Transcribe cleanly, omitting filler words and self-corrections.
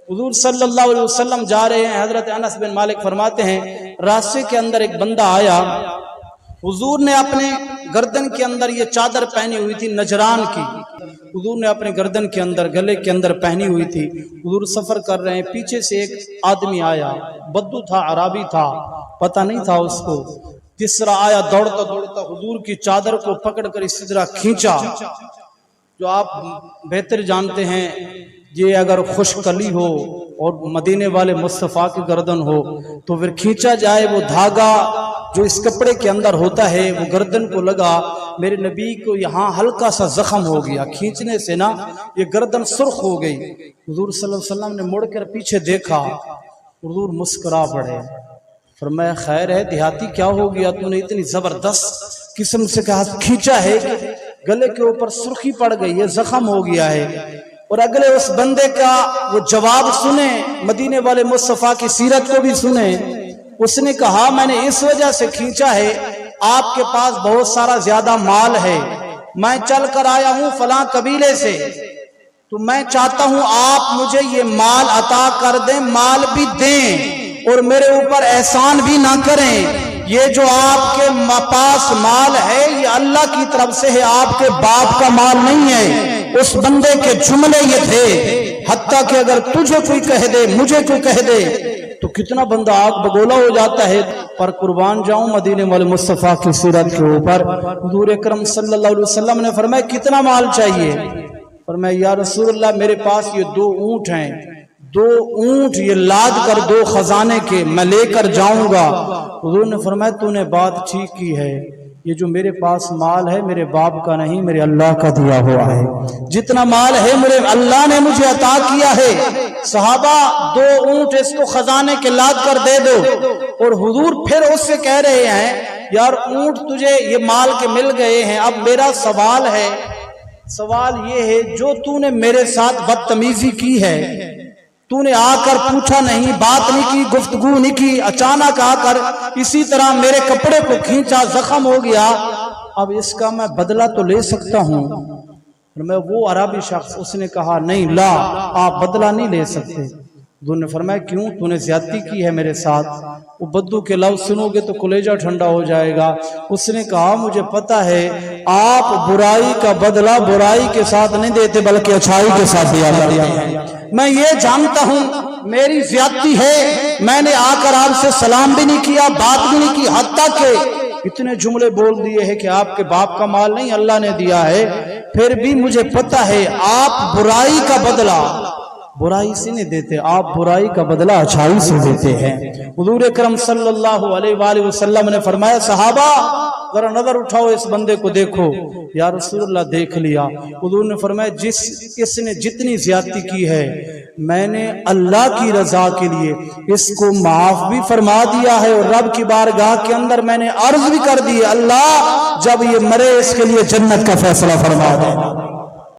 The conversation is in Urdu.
حضور صلی اللہ علیہ وسلم جا رہے ہیں، حضرت انس بن مالک فرماتے ہیں راستے کے اندر ایک بندہ آیا، حضور نے اپنے گردن کے اندر یہ چادر پہنی ہوئی تھی نجران کی، حضور نے اپنے گردن کے اندر گلے کے اندر پہنی ہوئی تھی، حضور سفر کر رہے ہیں، پیچھے سے ایک آدمی آیا، بدو تھا، عربی تھا، پتہ نہیں تھا اس کو، جس طرح آیا دوڑتا دوڑتا حضور کی چادر کو پکڑ کر اسی طرح کھینچا، جو آپ بہتر جانتے ہیں یہ اگر خشکلی ہو اور مدینے والے مصطفیٰ کی گردن ہو تو پھر کھینچا جائے، وہ دھاگا جو اس کپڑے کے اندر ہوتا ہے وہ گردن کو لگا، میرے نبی کو یہاں ہلکا سا زخم ہو گیا، کھینچنے سے نا یہ گردن سرخ ہو گئی۔ حضور صلی اللہ علیہ وسلم نے مڑ کر پیچھے دیکھا، حضور مسکرا پڑے، فرمایا خیر ہے دیہاتی، کیا ہو گیا، تو نے اتنی زبردست قسم سے کہا کھینچا ہے کہ گلے کے اوپر سرخی پڑ گئی ہے، زخم ہو گیا ہے۔ اور اگلے اس بندے کا وہ جواب سنیں، مدینے والے مصطفیٰ کی سیرت کو بھی سنیں، اس نے کہا میں نے اس وجہ سے کھینچا ہے، آپ کے پاس بہت سارا زیادہ مال ہے، میں چل کر آیا ہوں فلاں قبیلے سے، تو میں چاہتا ہوں آپ مجھے یہ مال عطا کر دیں، مال بھی دیں اور میرے اوپر احسان بھی نہ کریں، یہ جو آپ کے پاس مال ہے یہ اللہ کی طرف سے ہے، آپ کے باپ کا مال نہیں ہے۔ اس بندے کے جملے یہ تھے، حتیٰ کہ اگر تجھے کوئی کہہ دے، مجھے کوئی کہہ دے تو کتنا بندہ آگ بگولا ہو جاتا ہے، پر قربان جاؤں مدینے والے مصطفیٰ کی سیرت کے اوپر۔ حضور اکرم صلی اللہ علیہ وسلم نے فرمایا کتنا مال چاہیے؟ فرمایا یا رسول اللہ میرے پاس یہ 2 اونٹ ہیں، 2 اونٹ یہ لاد کر 2 خزانے کے میں لے کر جاؤں گا۔ حضور نے فرمایا تو نے بات ٹھیک کی ہے، یہ جو میرے پاس مال ہے میرے باپ کا نہیں، میرے اللہ کا دیا ہوا ہے، جتنا مال ہے میرے اللہ نے مجھے عطا کیا ہے۔ صحابہ 2 اونٹ اس کو خزانے کے لاد کر دے دو، اور حضور پھر اس سے کہہ رہے ہیں یار اونٹ تجھے یہ مال کے مل گئے ہیں، اب میرا سوال ہے، سوال یہ ہے جو تو نے میرے ساتھ بدتمیزی کی ہے، تو نے آ کر پوچھا نہیں، بات نہیں کی، گفتگو نہیں کی، اچانک آ کر اسی طرح میرے کپڑے کو کھینچا، زخم ہو گیا، اب اس کا میں بدلہ تو لے سکتا ہوں۔ میں وہ عربی شخص اس نے کہا نہیں، لا، آپ بدلہ نہیں لے سکتے۔ حضور نے فرمایا کیوں؟ تو نے زیادتی کی ہے میرے ساتھ۔ وہ بدو کے لفظ سنو گے تو کلیجہ ٹھنڈا ہو جائے گا۔ اس نے کہا مجھے پتا ہے آپ برائی کا بدلہ برائی کے ساتھ نہیں دیتے بلکہ اچھائی کے ساتھ دیا کرتے ہیں، میں یہ جانتا ہوں میری زیادتی ہے، میں نے آ کر آپ سے سلام بھی نہیں کیا، بات بھی نہیں کی، حتیٰ کہ اتنے جملے بول دیے ہیں کہ آپ کے باپ کا مال نہیں اللہ نے دیا ہے، پھر بھی مجھے پتا ہے آپ برائی کا بدلہ برائی سے نہیں دیتے، آپ برائی کا بدلہ اچھائی سے دیتے ہیں۔ حضور اکرم صلی اللہ علیہ وآلہ وسلم نے فرمایا صحابہ ذرا نظر اٹھاؤ اس بندے کو دیکھو۔ یا رسول اللہ دیکھ لیا۔ حضور نے فرمایا اس نے جتنی زیادتی کی ہے میں نے اللہ کی رضا کے لیے اس کو معاف بھی فرما دیا ہے، اور رب کی بارگاہ کے اندر میں نے عرض بھی کر دی اللہ جب یہ مرے اس کے لیے جنت کا فیصلہ فرما دے۔